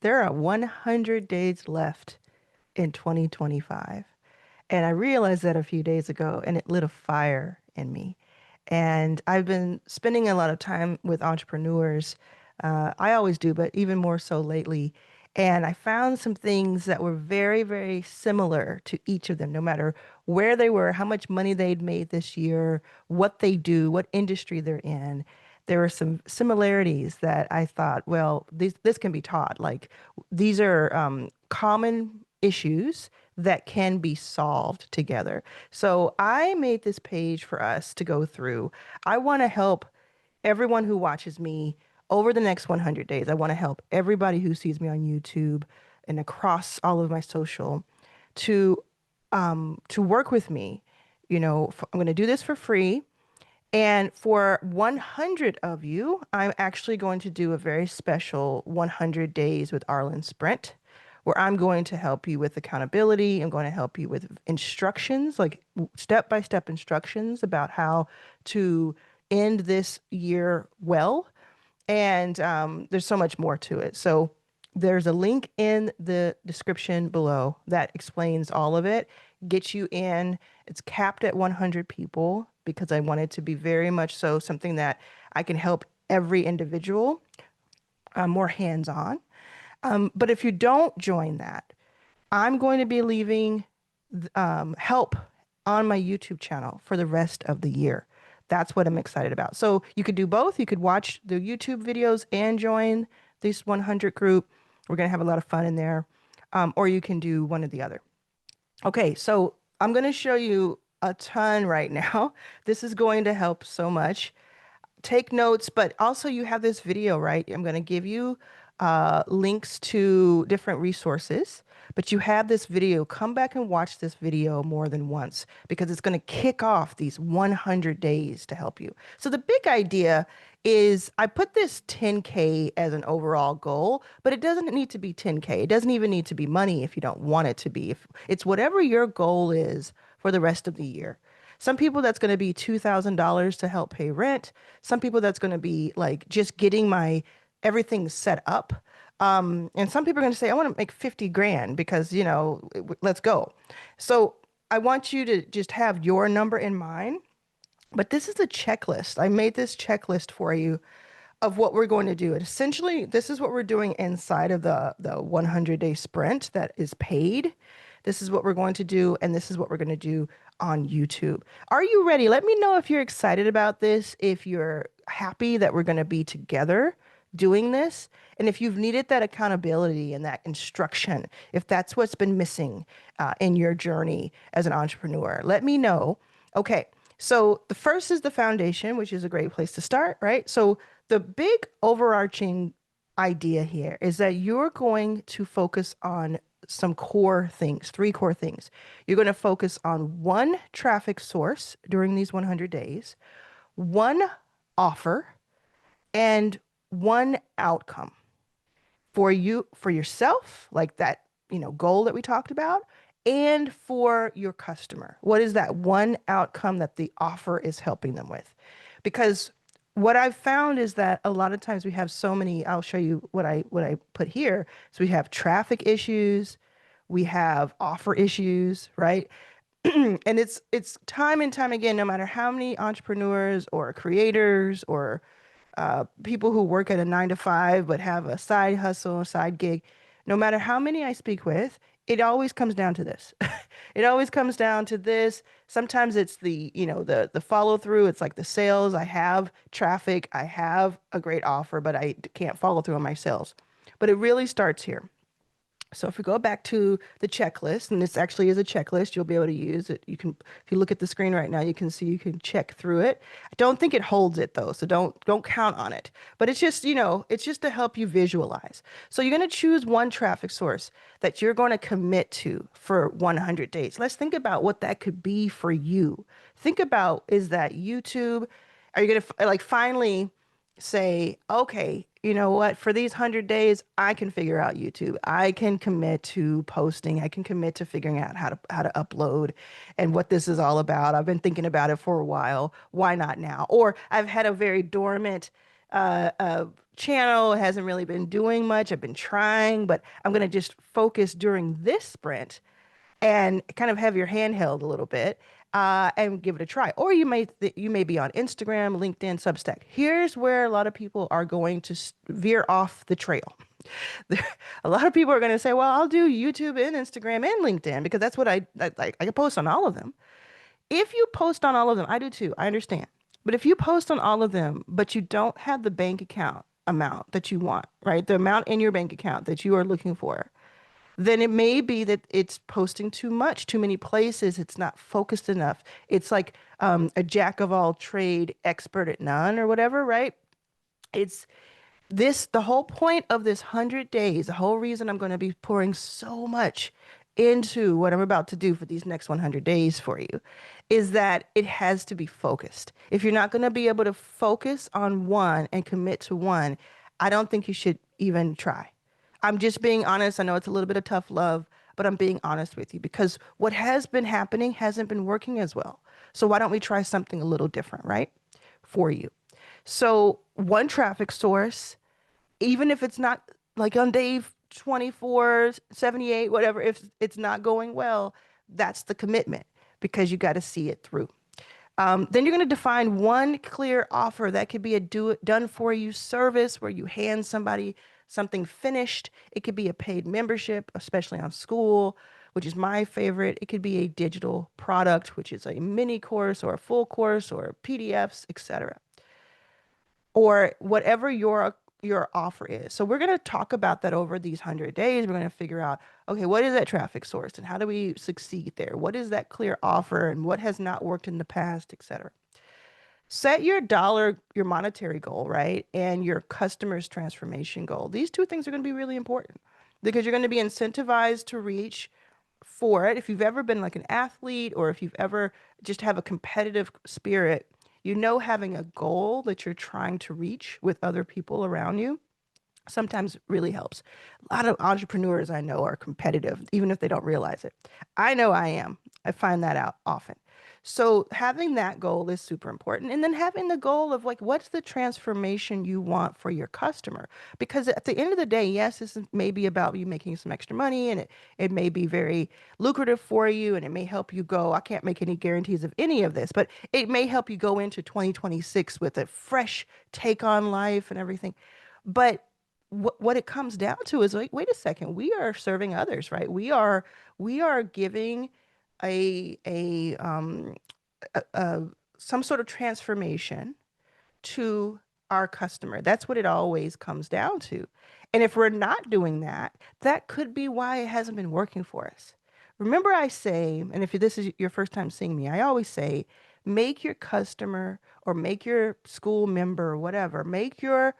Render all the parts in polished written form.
There are 100 days left in 2025. And I realized that a few days ago, and it lit a fire in me. And I've been spending a lot of time with entrepreneurs. I always do, but even more so lately. And I found some things that were very, very similar to each of them, no matter where they were, how much money they'd made this year, what they do, what industry they're in. There were some similarities that I thought, well, this can be taught. Like these are common issues that can be solved together. So I made this page for us to go through. I want to help everyone who watches me over the next 100 days. I want to help everybody who sees me on YouTube and across all of my social to to work with me. I'm going to do this for free. And for 100 of you, I'm actually going to do a very special 100 days with Arlan sprint where I'm going to help you with accountability. I'm going to help you with instructions, like step-by-step instructions about how to end this year well. And there's so much more to it. So there's a link in the description below that explains all of it, gets you in. It's capped at 100 people because I want it to be very much so something that I can help every individual more hands-on. But if you don't join that, I'm going to be leaving help on my YouTube channel for the rest of the year. That's what I'm excited about. So you could do both. You could watch the YouTube videos and join this 100 group. We're going to have a lot of fun in there. Or you can do one or the other. Okay, so I'm going to show you a ton right now. This is going to help so much. Take notes, but also you have this video, right? I'm going to give you links to different resources, but you have this video. Come back and watch this video more than once because it's going to kick off these 100 days to help you. So the big idea is I put this 10K as an overall goal, but it doesn't need to be 10K. It doesn't even need to be money if you don't want it to be. If it's whatever your goal is for the rest of the year. Some people that's going to be $2,000 to help pay rent. Some people that's going to be like just getting my everything set up. And some people are going to say, I want to make 50 grand because, let's go. So I want you to just have your number in mind. But this is a checklist. I made this checklist for you of what we're going to do. And essentially, this is what we're doing inside of the 100-day sprint that is paid. This is what we're going to do, and this is what we're going to do on YouTube. Are you ready? Let me know if you're excited about this, if you're happy that we're going to be together doing this, and if you've needed that accountability and that instruction, if that's what's been missing in your journey as an entrepreneur. Let me know. Okay, so the first is the foundation, which is a great place to start, right? So the big overarching idea here is that you're going to focus on some core things, three core things. You're going to focus on one traffic source during these 100 days, one offer, and one outcome for you, for yourself, like that, goal that we talked about, and for your customer. What is that one outcome that the offer is helping them with? Because what I've found is that a lot of times we have so many, I'll show you what I put here. So we have traffic issues, we have offer issues, right? And it's time and time again, no matter how many entrepreneurs or creators or people who work at a 9 to 5 but have a side hustle, a side gig, no matter how many I speak with, it always comes down to this. It always comes down to this. Sometimes it's the follow through. It's like the sales. I have traffic. I have a great offer, but I can't follow through on my sales. But it really starts here. So if we go back to the checklist, and this actually is a checklist, you'll be able to use it. You can, if you look at the screen right now, you can see you can check through it. I don't think it holds it though, so don't count on it. But it's just, it's just to help you visualize. So you're going to choose one traffic source that you're going to commit to for 100 days. Let's think about what that could be for you. Think about, is that YouTube? Are you going to like finally say, okay, you know what, for these 100 days, I can figure out YouTube. I can commit to posting. I can commit to figuring out how to upload and what this is all about. I've been thinking about it for a while. Why not now? Or I've had a very dormant uh, channel. It hasn't really been doing much. I've been trying, but I'm going to just focus during this sprint and kind of have your hand held a little bit and give it a try. Or you may be on Instagram, LinkedIn, Substack. Here's where a lot of people are going to veer off the trail. A lot of people are going to say, "Well, I'll do YouTube and Instagram and LinkedIn because that's what I can post on all of them." If you post on all of them, I do too. I understand. But if you post on all of them, but you don't have the bank account amount that you want, right? The amount in your bank account that you are looking for, then it may be that it's posting too much, too many places. It's not focused enough. It's like a jack of all trade, expert at none, or whatever, right? It's the whole point of this 100 days, the whole reason I'm going to be pouring so much into what I'm about to do for these next 100 days for you is that it has to be focused. If you're not going to be able to focus on one and commit to one, I don't think you should even try. I'm just being honest. I know it's a little bit of tough love, but I'm being honest with you because what has been happening hasn't been working as well. So why don't we try something a little different, right? For you. So one traffic source, even if it's not like on day 24, 78, whatever, if it's not going well, that's the commitment because you got to see it through. Then you're going to define one clear offer that could be a do it done for you service where you hand somebody something finished. It could be a paid membership, especially on school, which is my favorite. It could be a digital product, which is a mini course or a full course or PDFs, etc. Or whatever your offer is. So we're going to talk about that over these 100 days. We're going to figure out, okay, what is that traffic source and how do we succeed there? What is that clear offer and what has not worked in the past, et cetera. Set your monetary goal, right? And your customer's transformation goal. These two things are going to be really important because you're going to be incentivized to reach for it. If you've ever been like an athlete or if you've ever just have a competitive spirit, you know, having a goal that you're trying to reach with other people around you sometimes really helps. A lot of entrepreneurs I know are competitive, even if they don't realize it. I know I am. I find that out often. So having that goal is super important. And then having the goal of like, what's the transformation you want for your customer? Because at the end of the day, yes, this is maybe about you making some extra money and it may be very lucrative for you and it may help you go. I can't make any guarantees of any of this, but it may help you go into 2026 with a fresh take on life and everything. But what it comes down to is like, wait a second, we are serving others, right? We are giving a a some sort of transformation to our customer. That's what it always comes down to. And if we're not doing that, that could be why it hasn't been working for us. Remember, I say, and if this is your first time seeing me, I always say, make your customer or make your school member or whatever, make your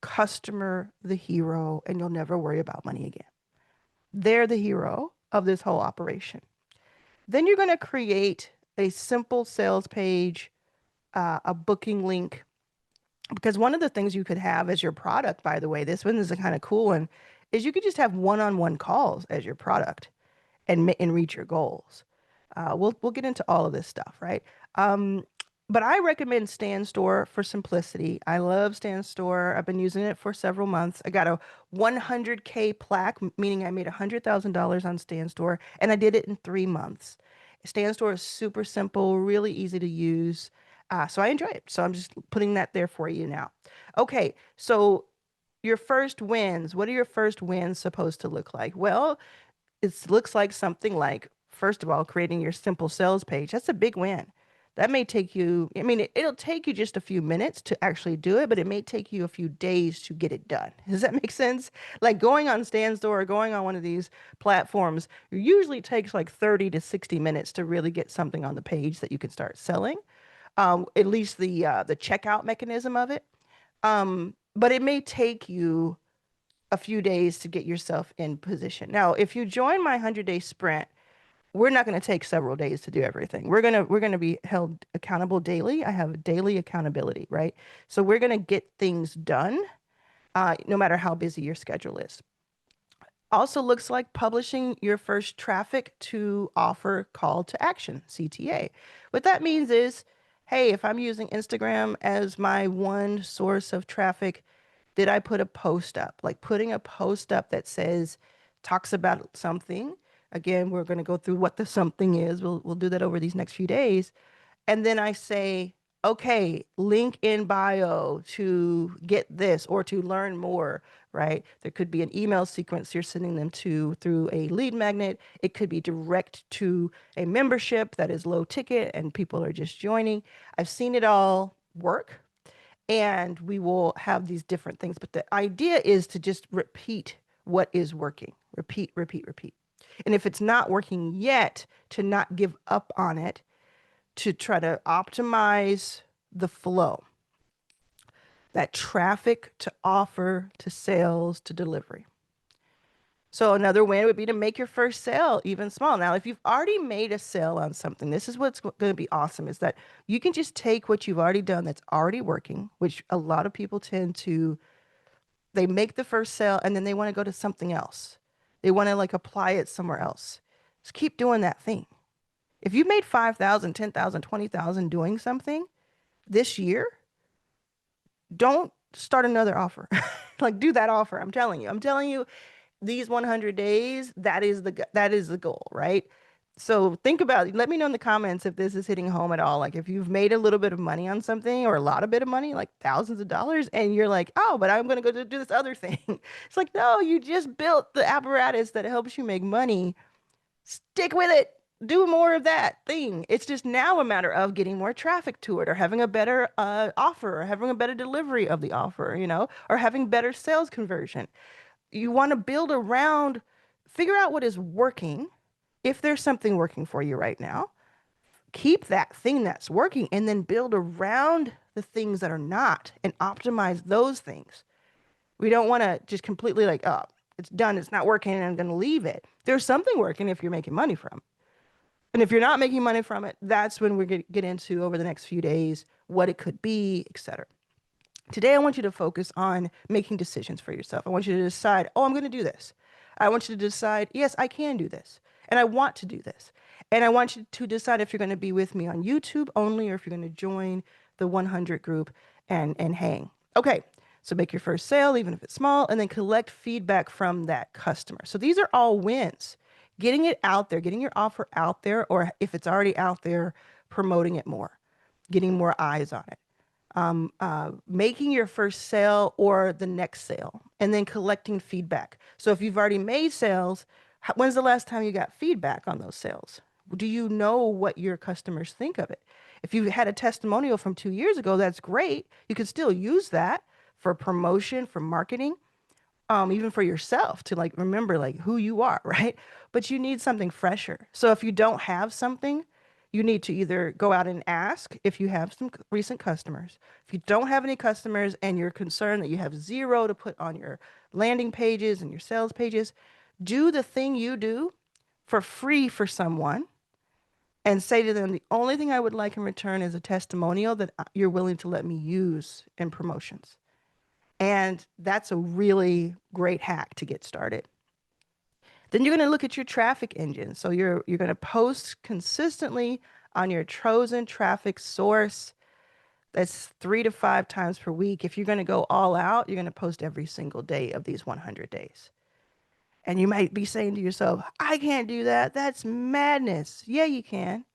customer the hero, and you'll never worry about money again. They're the hero of this whole operation. Then you're going to create a simple sales page, a booking link, because one of the things you could have as your product, by the way, this one is a kind of cool one, is you could just have one-on-one calls as your product and reach your goals. We'll get into all of this stuff, right? But I recommend Stand Store for simplicity. I love Stand Store. I've been using it for several months. I got a 100K plaque, meaning I made $100,000 on Stand Store, and I did it in 3 months. Stand Store is super simple, really easy to use. So I enjoy it. So I'm just putting that there for you now. Okay, so your first wins. What are your first wins supposed to look like? Well, it looks like something like, first of all, creating your simple sales page. That's a big win. That may take you, I mean, it'll take you just a few minutes to actually do it, but it may take you a few days to get it done. Does that make sense? Like going on Standstore or going on one of these platforms usually takes like 30 to 60 minutes to really get something on the page that you can start selling. At least the checkout mechanism of it. But it may take you a few days to get yourself in position. Now, if you join my 100-day sprint, we're not going to take several days to do everything. We're going to be held accountable daily. I have daily accountability, right? So we're going to get things done, no matter how busy your schedule is. Also looks like publishing your first traffic to offer call to action, CTA. What that means is, hey, if I'm using Instagram as my one source of traffic, did I put a post up? Like putting a post up that says, talks about something. Again, we're going to go through what the something is. We'll do that over these next few days. And then I say, okay, link in bio to get this or to learn more, right? There could be an email sequence you're sending them to through a lead magnet. It could be direct to a membership that is low ticket and people are just joining. I've seen it all work, and we will have these different things. But the idea is to just repeat what is working. Repeat, repeat, repeat. And if it's not working yet, to not give up on it, to try to optimize the flow, that traffic to offer to sales to delivery. So another win would be to make your first sale even small. Now, if you've already made a sale on something, this is what's going to be awesome is that you can just take what you've already done that's already working, which a lot of people tend to, they make the first sale and then they want to go to something else. They want to like apply it somewhere else. Just keep doing that thing. If you made 5,000, 10,000, 20,000 doing something this year, don't start another offer. Like do that offer. I'm telling you, these 100 days, that is the goal, right? So think about it. Let me know in the comments if this is hitting home at all. Like if you've made a little bit of money on something or a lot of bit of money, like thousands of dollars, and you're like, oh, but I'm going to go do this other thing. It's like, no, you just built the apparatus that helps you make money. Stick with it. Do more of that thing. It's just now a matter of getting more traffic to it or having a better offer or having a better delivery of the offer, or having better sales conversion. You want to build around, figure out what is working. If there's something working for you right now, keep that thing that's working and then build around the things that are not and optimize those things. We don't want to just completely like, oh, it's done, it's not working, and I'm going to leave it. There's something working if you're making money from it. And if you're not making money from it, that's when we're going to get into over the next few days what it could be, etc. Today, I want you to focus on making decisions for yourself. I want you to decide, oh, I'm going to do this. I want you to decide, yes, I can do this. And I want to do this. And I want you to decide if you're going to be with me on YouTube only or if you're going to join the 100 group and hang. Okay, so make your first sale, even if it's small, and then collect feedback from that customer. So these are all wins. Getting it out there, getting your offer out there, or if it's already out there, promoting it more, getting more eyes on it, making your first sale or the next sale, and then collecting feedback. So if you've already made sales, when's the last time you got feedback on those sales? Do you know what your customers think of it? If you had a testimonial from 2 years ago, that's great. You could still use that for promotion, for marketing, even for yourself to like remember like who you are, right? But you need something fresher. So if you don't have something, you need to either go out and ask if you have some recent customers. If you don't have any customers and you're concerned that you have zero to put on your landing pages and your sales pages, do the thing you do for free for someone and say to them, the only thing I would like in return is a testimonial that you're willing to let me use in promotions. And that's a really great hack to get started. Then you're going to look at your traffic engine. So you're going to post consistently on your chosen traffic source. That's 3 to 5 times per week. If you're going to go all out, you're going to post every single day of these 100 days. And you might be saying to yourself, I can't do that. That's madness. Yeah, you can.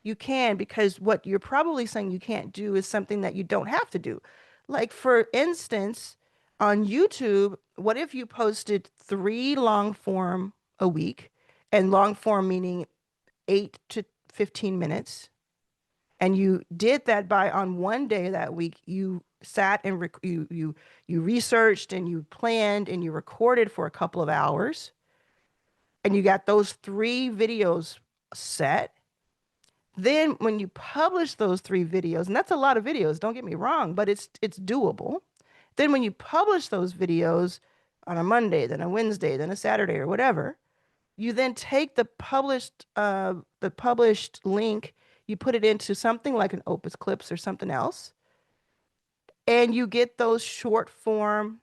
You can, because what you're probably saying you can't do is something that you don't have to do. Like, for instance, on YouTube, what if you posted 3 long form a week, and long form meaning 8 to 15 minutes, and you did that by on one day that week, you sat and you researched and you planned and you recorded for a couple of hours, and you got those 3 videos set. Then when you publish those 3 videos, and that's a lot of videos, don't get me wrong, but it's doable. Then when you publish those videos on a Monday, then a Wednesday, then a Saturday or whatever, you then take the published link, you put it into something like an Opus Clips or something else, and you get those short form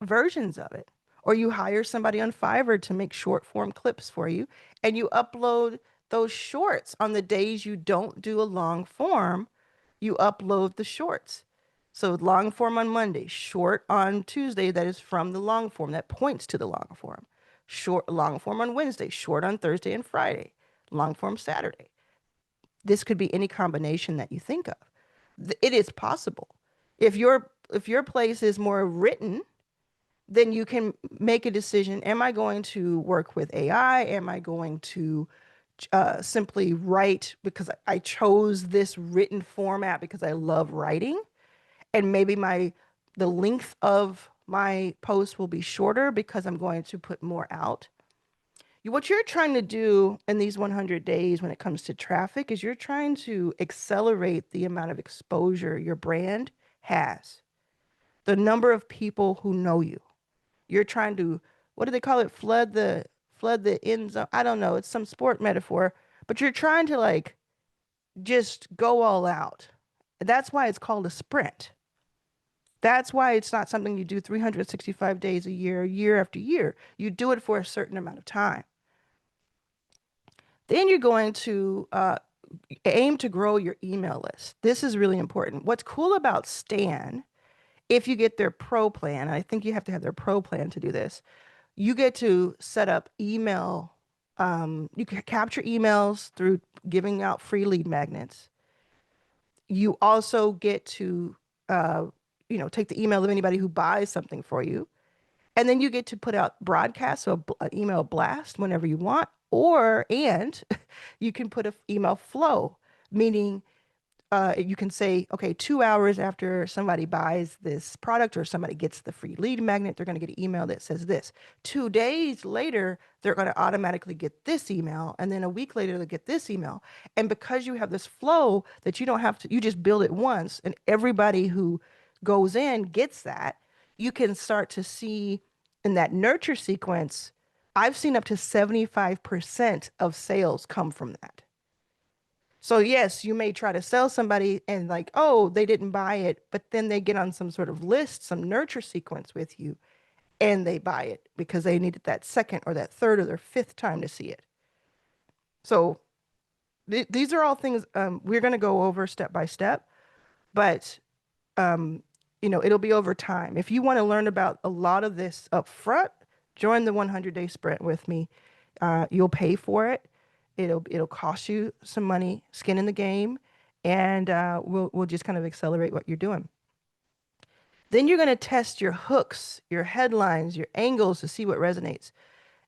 versions of it. Or you hire somebody on Fiverr to make short form clips for you, and you upload those shorts on the days you don't do a long form, you upload the shorts. So long form on Monday, short on Tuesday that is from the long form that points to the long form. Short long form on Wednesday, short on Thursday and Friday, long form Saturday. This could be any combination that you think of. It is possible. If your place is more written, then you can make a decision. Am I going to work with AI? Am I going to simply write because I chose this written format because I love writing? And maybe the length of my post will be shorter because I'm going to put more out. What you're trying to do in these 100 days when it comes to traffic is you're trying to accelerate the amount of exposure your brand has, the number of people who know you. You're trying to, what do they call it? Flood the end zone. I don't know. It's some sport metaphor, but you're trying to like just go all out. That's why it's called a sprint. That's why it's not something you do 365 days a year, year after year. You do it for a certain amount of time. Then you're going to aim to grow your email list. This is really important. What's cool about Stan, if you get their pro plan, I think you have to have their pro plan to do this, you get to set up email. You can capture emails through giving out free lead magnets. You also get to, take the email of anybody who buys something for you. And then you get to put out broadcasts, so an email blast whenever you want, and you can put an email flow, meaning you can say, okay, 2 hours after somebody buys this product or somebody gets the free lead magnet, they're going to get an email that says this. 2 days later, they're going to automatically get this email. And then a week later, they'll get this email. And because you have this flow that you don't have to, you just build it once and everybody who goes in gets that, you can start to see in that nurture sequence. I've seen up to 75% of sales come from that. So yes, you may try to sell somebody and like, oh, they didn't buy it, but then they get on some sort of list, some nurture sequence with you, and they buy it because they needed that second or that third or their fifth time to see it. So these are all things we're going to go over step by step, but um, it'll be over time. If you want to learn about a lot of this up front, join the 100-day sprint with me. You'll pay for it. It'll cost you some money, skin in the game, and we'll just kind of accelerate what you're doing. Then you're going to test your hooks, your headlines, your angles to see what resonates.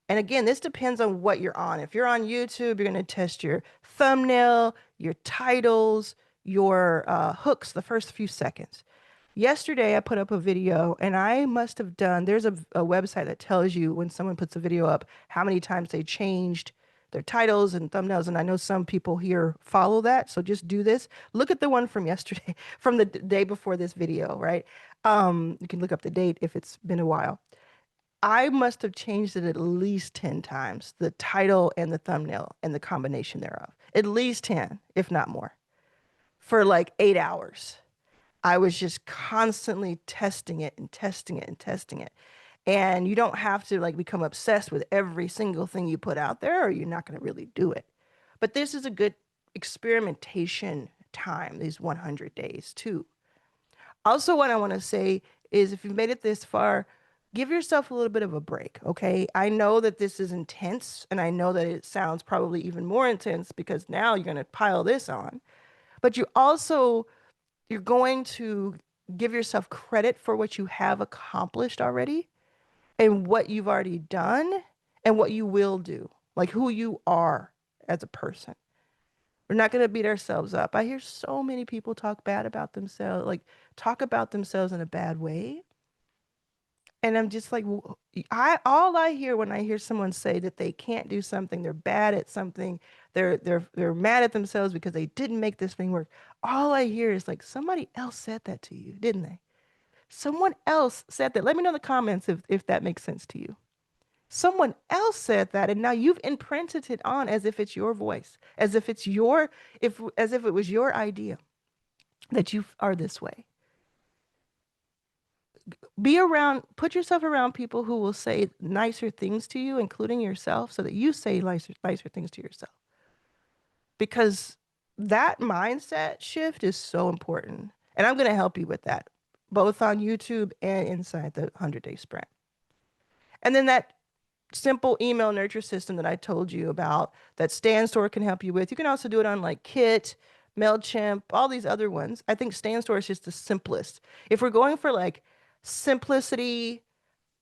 And again, this depends on what you're on. If you're on YouTube, you're going to test your thumbnail, your titles, your hooks, the first few seconds. Yesterday, I put up a video and I must have done, there's a website that tells you when someone puts a video up, how many times they changed their titles and thumbnails. And I know some people here follow that. So just do this. Look at the one from yesterday, from the day before this video, right? You can look up the date if it's been a while. I must have changed it at least 10 times, the title and the thumbnail and the combination thereof. At least 10, if not more, for like 8 hours. I was just constantly testing it and testing it and testing it. And you don't have to like become obsessed with every single thing you put out there, or you're not going to really do it. But this is a good experimentation time, these 100 days too. Also, what I want to say is if you've made it this far, give yourself a little bit of a break, okay? I know that this is intense, and I know that it sounds probably even more intense because now you're going to pile this on. But you're going to give yourself credit for what you have accomplished already and what you've already done and what you will do, like who you are as a person. We're not going to beat ourselves up. I hear so many people talk bad about themselves, like talk about themselves in a bad way. And I'm just like, all I hear when I hear someone say that they can't do something, they're bad at something, they're mad at themselves because they didn't make this thing work. All I hear is like somebody else said that to you, didn't they? Someone else said that. Let me know in the comments if that makes sense to you. Someone else said that, and now you've imprinted it on as if it's your voice, as if it's as if it was your idea that you are this way. Put yourself around people who will say nicer things to you, including yourself, so that you say nicer things to yourself. because that mindset shift is so important. And I'm going to help you with that, both on YouTube and inside the 100-day sprint. And then that simple email nurture system that I told you about that StanStore can help you with. You can also do it on like Kit, MailChimp, all these other ones. I think StanStore is just the simplest. If we're going for like simplicity,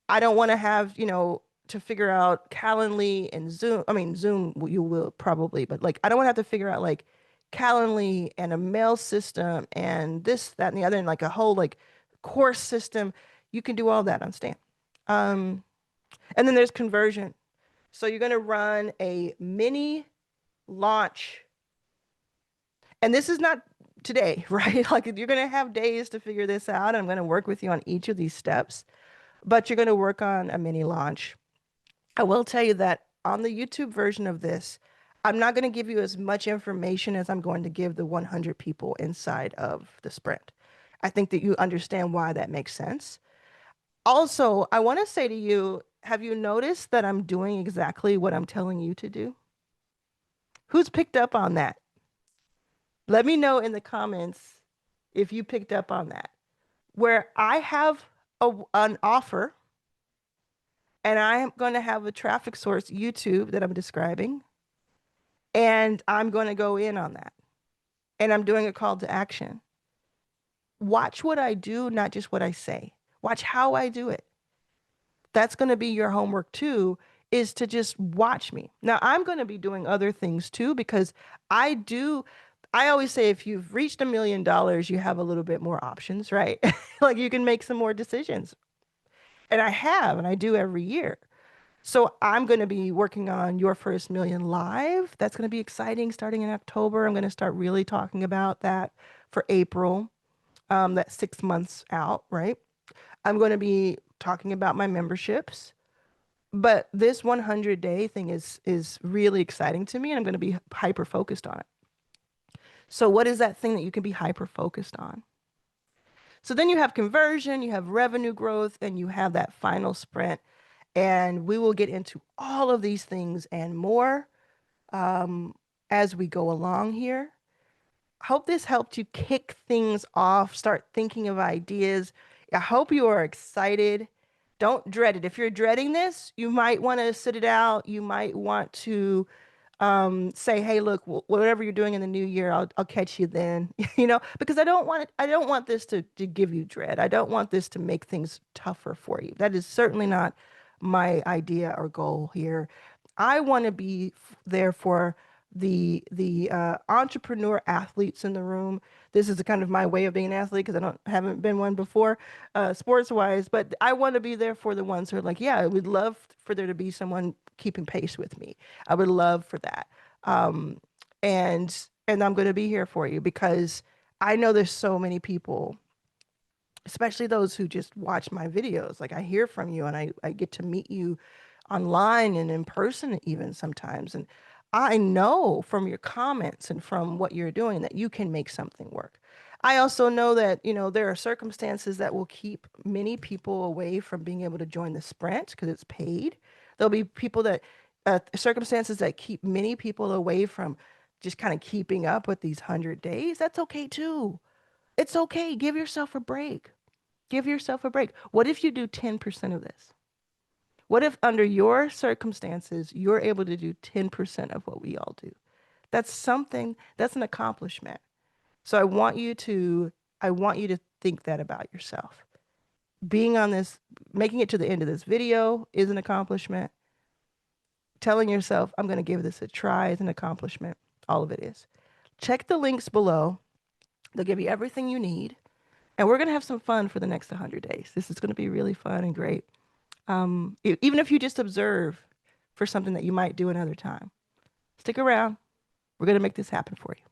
I don't want to have, to figure out Calendly and Zoom. I mean, Zoom you will probably, but like I don't want to have to figure out like Calendly and a mail system and this, that, and the other, and like a whole like course system. You can do all that on Stan. Um, and then there's conversion. So you're going to run a mini launch. And this is not today, right? Like you're going to have days to figure this out. I'm going to work with you on each of these steps, but you're going to work on a mini launch. I will tell you that on the YouTube version of this, I'm not going to give you as much information as I'm going to give the 100 people inside of the sprint. I think that you understand why that makes sense. Also, I want to say to you, have you noticed that I'm doing exactly what I'm telling you to do? Who's picked up on that? Let me know in the comments if you picked up on that. Where I have an offer and I'm going to have a traffic source, YouTube, that I'm describing, and I'm going to go in on that. And I'm doing a call to action. Watch what I do, not just what I say. Watch how I do it. That's going to be your homework too, is to just watch me. Now, I'm going to be doing other things too, because I always say if you've reached $1 million, you have a little bit more options, right? Like you can make some more decisions. And I have, and I do every year. So I'm going to be working on Your First Million Live. That's going to be exciting starting in October. I'm going to start really talking about that for April. That's 6 months out, right? I'm going to be talking about my memberships. But this 100-day thing is really exciting to me, and I'm going to be hyper focused on it. So what is that thing that you can be hyper focused on? So then you have conversion, you have revenue growth, and you have that final sprint. And we will get into all of these things and more as we go along here. Hope this helped you kick things off, start thinking of ideas. I hope you are excited. Don't dread it. If you're dreading this, you might want to sit it out. You might want to say, hey, look, whatever you're doing in the new year, I'll catch you then, because I don't want this to give you dread. I don't want this to make things tougher for you. That is certainly not my idea or goal here. I want to be there for the entrepreneur athletes in the room. This is kind of my way of being an athlete because haven't been one before, sports wise. But I want to be there for the ones who are like, yeah, I would love for there to be someone keeping pace with me. I would love for that, um, and I'm going to be here for you because I know there's so many people, especially those who just watch my videos. Like I hear from you and I get to meet you online and in person even sometimes. And I know from your comments and from what you're doing that you can make something work. I also know that, there are circumstances that will keep many people away from being able to join the sprint because it's paid. There'll be circumstances that keep many people away from just kind of keeping up with these 100 days. That's okay too. It's okay. Give yourself a break. Give yourself a break. What if you do 10% of this? What if under your circumstances, you're able to do 10% of what we all do? That's an accomplishment. So I want you to think that about yourself. Being on this, making it to the end of this video is an accomplishment. Telling yourself, I'm going to give this a try is an accomplishment. All of it is. Check the links below. They'll give you everything you need. And we're going to have some fun for the next 100 days. This is going to be really fun and great. Even if you just observe for something that you might do another time, stick around. We're going to make this happen for you.